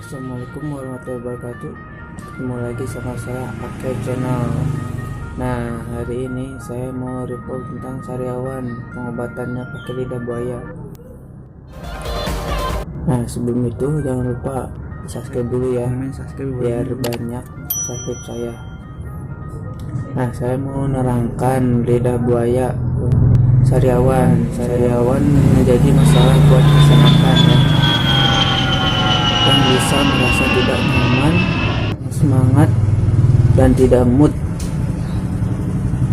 Assalamualaikum warahmatullahi wabarakatuh. Ketemu lagi sama saya pakai channel. Nah, hari ini saya mau report tentang Sariawan, pengobatannya pakai lidah buaya. Nah, sebelum itu jangan lupa subscribe dulu ya, biar banyak subscribe saya. Nah, saya mau menerangkan lidah buaya Sariawan menjadi masalah buat kesehatan ya, yang bisa merasa tidak nyaman, semangat, dan tidak mood.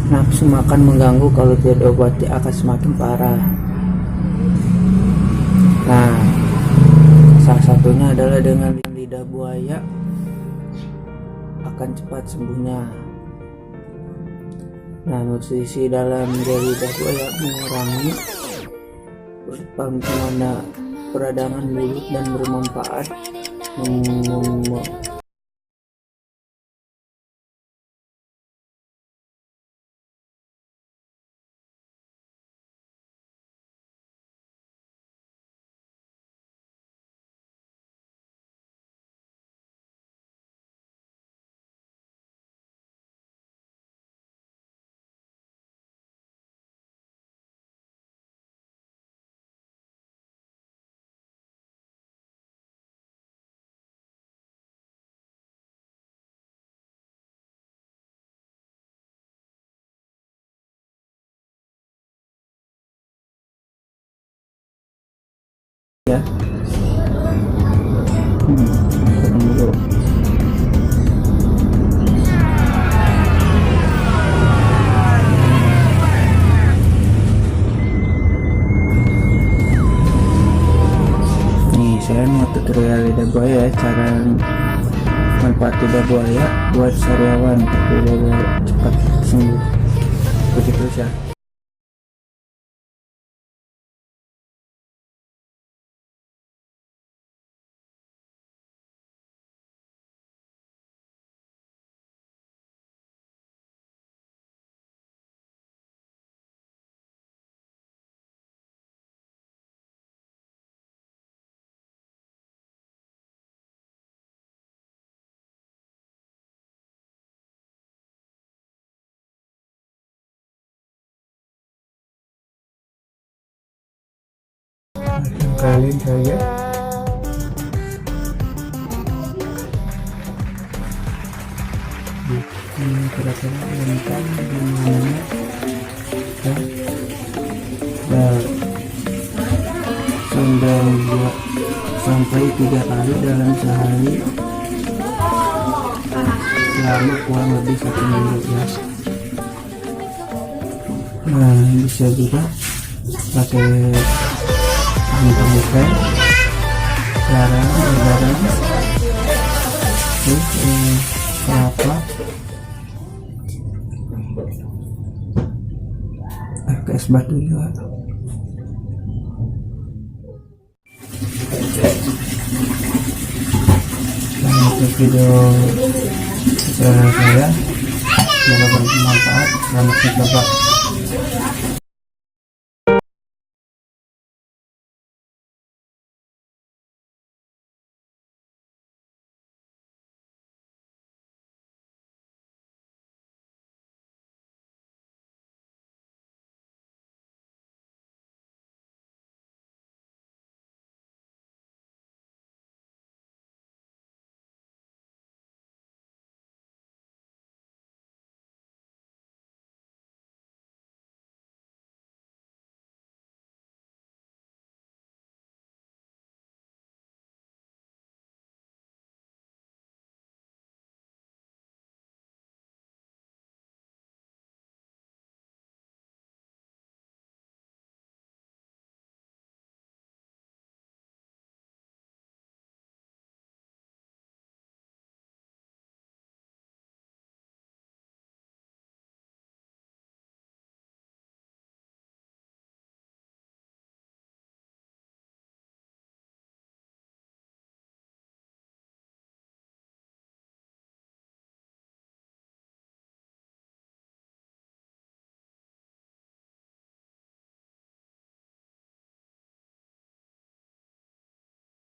Nafsu makan mengganggu, kalau tidak diobati akan semakin parah. Nah, salah satunya adalah dengan lidah buaya akan cepat sembuhnya. Nah, nutrisi dalam dari lidah buaya mengurangi peradangan mulut dan bermanfaat ya. Nih, saya mau tutorial lidah buaya, cara mengobati lidah buaya buat Sariawan tapi biar cepat sembuh. Ikuti terus ya. Kalian saja ini kira-kira tentang gimana dan sampai 3 kali dalam sehari selama kurang lebih 1 minggu ya. Nah, bisa juga pakai menggunakan cara, terus apa es batu juga. Nah, untuk video saya semoga bermanfaat. Selamat mencoba.